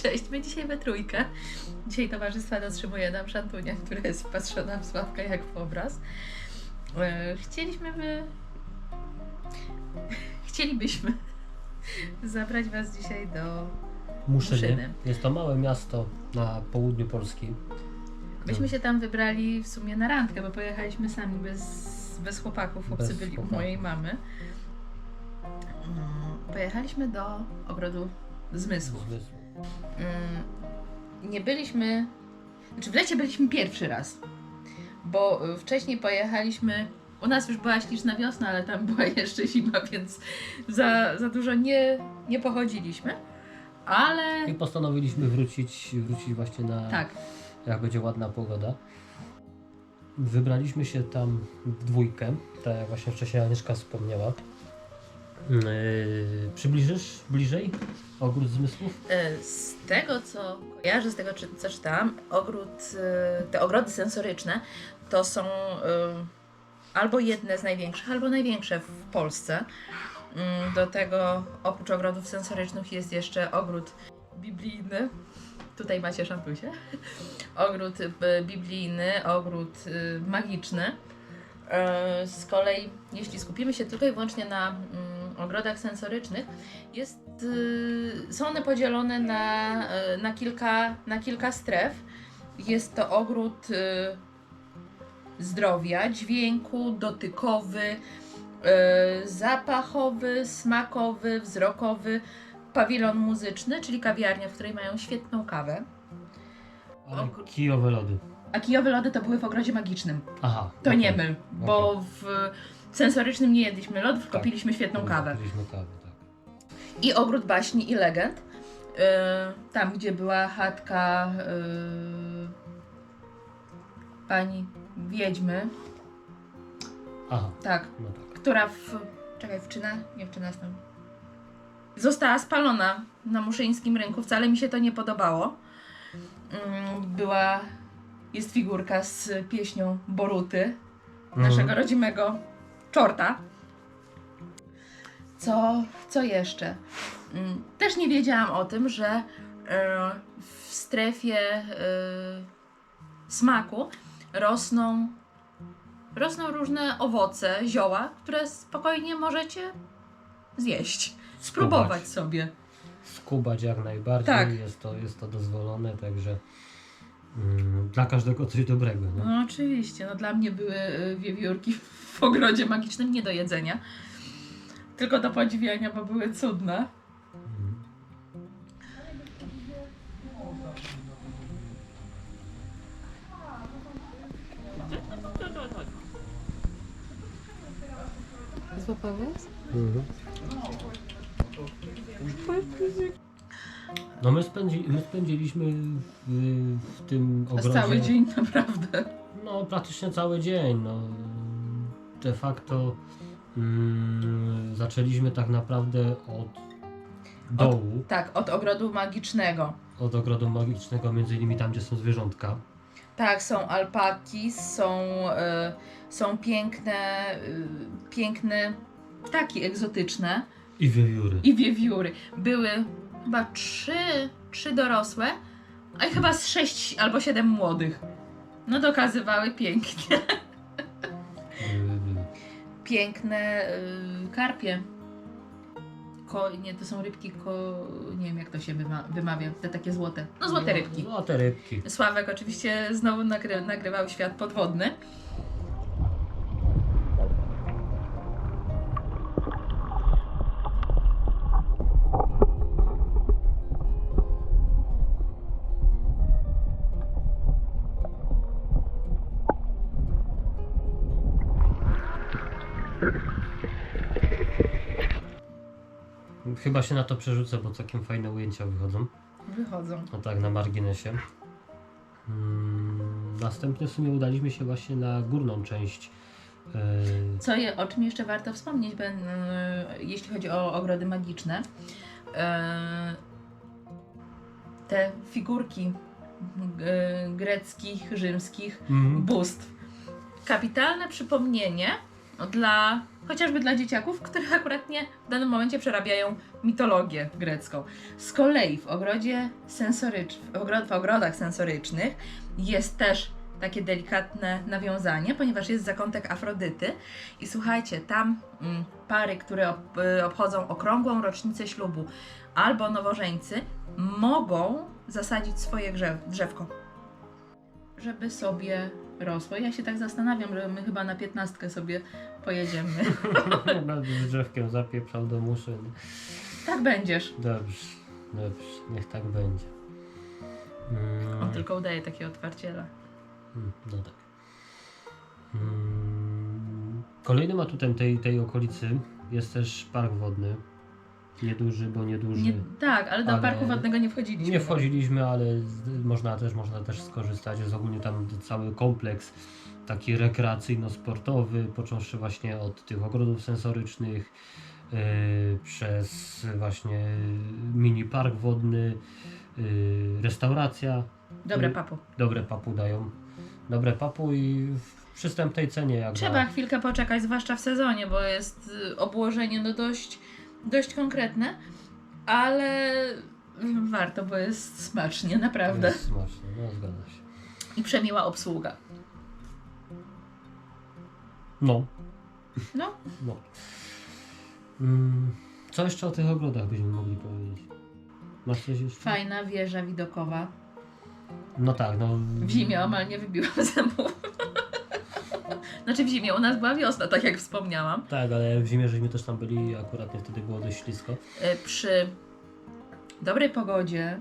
Cześć, my dzisiaj we trójkę. Dzisiaj towarzystwa dotrzymuje nam Szantunia, która jest wpatrzona w Sławka jak w obraz. Chcielibyśmy zabrać Was dzisiaj do Muszyny. Jest to małe miasto na południu Polski. Myśmy się tam wybrali w sumie na randkę, bo pojechaliśmy sami bez chłopaków. Chłopcy byli u mojej mamy. Pojechaliśmy do Ogrodu Zmysłów. Nie byliśmy... Znaczy w lecie byliśmy pierwszy raz, bo wcześniej pojechaliśmy... U nas już była śliczna wiosna, ale tam była jeszcze zima, więc za dużo nie pochodziliśmy, ale... I postanowiliśmy wrócić właśnie na... Tak. Jak będzie ładna pogoda. Wybraliśmy się tam w dwójkę, tak jak właśnie wcześniej Agnieszka wspomniała. Przybliżysz bliżej Ogród Zmysłów? Z tego co kojarzę, z tego co czytałam, te ogrody sensoryczne to są albo jedne z największych, albo największe w Polsce. Do tego oprócz ogrodów sensorycznych jest jeszcze ogród biblijny. Tutaj macie szampusie. Ogród biblijny, ogród magiczny. Z kolei, jeśli skupimy się tylko i wyłącznie na ogrodach sensorycznych, są one podzielone na kilka stref. Jest to ogród zdrowia, dźwięku, dotykowy, zapachowy, smakowy, wzrokowy, pawilon muzyczny, czyli kawiarnia, w której mają świetną kawę. A kijowe lody. A kijowe lody to były w ogrodzie magicznym. Aha. To nie my, bo w sensorycznym nie jedliśmy lodów, tylko piliśmy świetną kawę. Piliśmy kawę, tak. I ogród baśni i legend. Tam, gdzie była chatka pani wiedźmy. Aha. Tak. No tak. Która została spalona na muszyńskim rynku. Wcale mi się to nie podobało. Jest figurka z pieśnią Boruty, naszego rodzimego czorta. Co jeszcze? Też nie wiedziałam o tym, że w strefie smaku rosną różne owoce, zioła, które spokojnie możecie zjeść, spróbować sobie. Skubać jak najbardziej, tak. jest to dozwolone, także dla każdego coś dobrego. Nie? No oczywiście, dla mnie były wiewiórki w ogrodzie magicznym nie do jedzenia, tylko do podziwiania, bo były cudne. Złapałeś? No my spędziliśmy w tym ogrodzie... Cały dzień naprawdę. No praktycznie cały dzień. No. De facto zaczęliśmy tak naprawdę od dołu. Od ogrodu magicznego. Od ogrodu magicznego, między innymi tam, gdzie są zwierzątka. Tak, są alpaki, są piękne ptaki egzotyczne. I wiewióry. Były chyba trzy dorosłe, a chyba z 6 albo 7 młodych. No dokazywały pięknie. Piękne karpie. Nie, to są rybki, nie wiem jak to się wymawia, te takie złote. No złote rybki. Złote rybki. Sławek oczywiście znowu nagrywał świat podwodny. Chyba się na to przerzucę, bo całkiem fajne ujęcia wychodzą. No tak, na marginesie. Następnie w sumie udaliśmy się właśnie na górną część. O czym jeszcze warto wspomnieć, jeśli chodzi o ogrody magiczne. Te figurki greckich, rzymskich bóstw. Kapitalne przypomnienie chociażby dla dzieciaków, które akurat nie w danym momencie przerabiają mitologię grecką. Z kolei w ogrodach sensorycznych jest też takie delikatne nawiązanie, ponieważ jest zakątek Afrodyty i słuchajcie, tam pary, które obchodzą okrągłą rocznicę ślubu albo nowożeńcy, mogą zasadzić swoje drzewko, żeby sobie rosło. Ja się tak zastanawiam, że my chyba na 15 sobie pojedziemy. Będę z drzewkiem zapieprzał do muszy. Tak będziesz. Dobrze, niech tak będzie. On tylko udaje takiego otwarciela. No tak. Kolejnym atutem tej okolicy jest też park wodny. Nieduży, bo nieduży. Tak, ale do parku wodnego nie wchodziliśmy. Nie wchodziliśmy, ale można też skorzystać. Jest ogólnie tam cały kompleks taki rekreacyjno-sportowy, począwszy właśnie od tych ogrodów sensorycznych, przez właśnie mini park wodny, restauracja. Dobre papu dają. Dobre papu i w przystępnej cenie. Trzeba chwilkę poczekać, zwłaszcza w sezonie, bo jest obłożenie no dość konkretne, ale warto, bo jest smacznie, naprawdę. Jest smacznie, no zgadza się. I przemiła obsługa. No. No. Co jeszcze o tych ogrodach byśmy mogli powiedzieć? Masz coś jeszcze? Fajna wieża widokowa. No tak, no. W zimie omal nie wybiłam zębów. Znaczy w zimie, u nas była wiosna, tak jak wspomniałam. Tak, ale w zimie żeśmy też tam byli, akurat wtedy było dość ślisko. Przy dobrej pogodzie,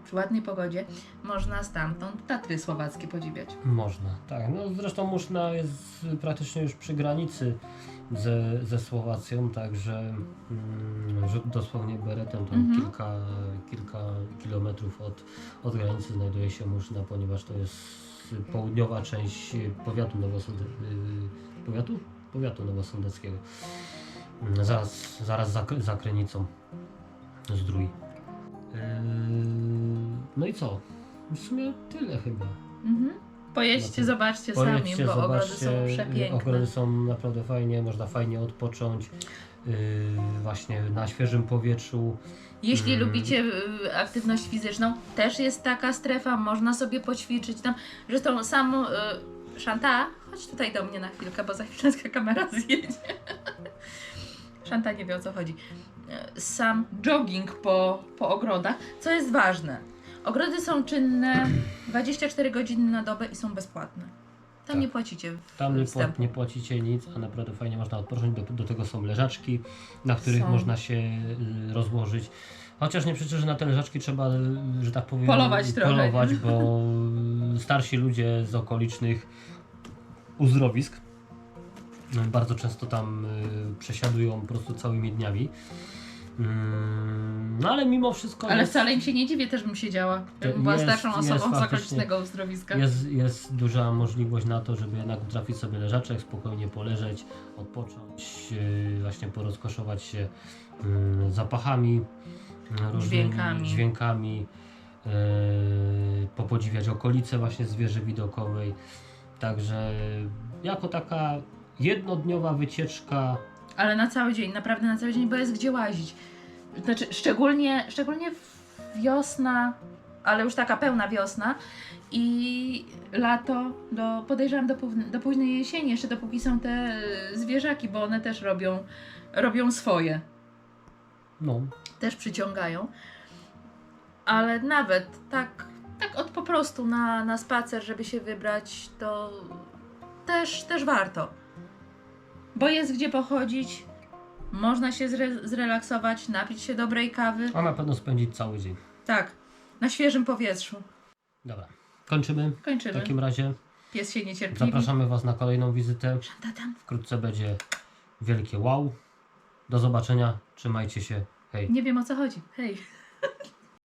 przy ładnej pogodzie, można stamtąd Tatry Słowackie podziwiać. Można, tak. No zresztą Muszna jest praktycznie już przy granicy ze Słowacją, także rzut dosłownie beretem, tam kilka kilometrów od granicy znajduje się Muszna, ponieważ to jest południowa część powiatu nowosądeckiego. Zaraz za Krynicą Zdrój. No i co? W sumie tyle chyba. Pojedźcie, zobaczcie sami, bo ogrody są przepiękne. Ogrody są naprawdę fajnie, można fajnie odpocząć właśnie na świeżym powietrzu. Jeśli lubicie aktywność fizyczną, też jest taka strefa, można sobie poćwiczyć tam. Zresztą sam Szanta, chodź tutaj do mnie na chwilkę, bo za chwilę kamera zjedzie. Szanta nie wie, o co chodzi. Sam jogging po ogrodach, co jest ważne. Ogrody są czynne 24 godziny na dobę i są bezpłatne. Tam tak. Nie płacicie nie płacicie nic, a naprawdę fajnie można odpocząć. Do tego są leżaczki, na których można się rozłożyć. Chociaż nie przecież na te leżaczki trzeba, że tak powiem, polować, bo starsi ludzie z okolicznych uzdrowisk bardzo często tam przesiadują po prostu całymi dniami. No ale mimo wszystko... Ale wcale im się nie dziwię, też bym siedziała. Bym była starszą osobą z okolicznego uzdrowiska. Jest duża możliwość na to, żeby jednak trafić sobie leżaczek, spokojnie poleżeć, odpocząć, właśnie porozkoszować się zapachami, różnymi dźwiękami, popodziwiać okolice właśnie z wieży widokowej. Także jako taka jednodniowa wycieczka. Ale na cały dzień, naprawdę na cały dzień, bo jest gdzie łazić. Znaczy, szczególnie wiosna, ale już taka pełna wiosna i lato, podejrzewam do późnej jesieni, jeszcze dopóki są te zwierzaki, bo one też robią swoje. No. Też przyciągają. Ale nawet tak po prostu na spacer, żeby się wybrać, to też warto. Bo jest gdzie pochodzić, można się zrelaksować, napić się dobrej kawy. A na pewno spędzić cały dzień. Tak, na świeżym powietrzu. Dobra, kończymy. W takim razie pies się niecierpliwi. Zapraszamy Was na kolejną wizytę. Wkrótce będzie wielkie wow. Do zobaczenia, trzymajcie się, hej. Nie wiem, o co chodzi, hej.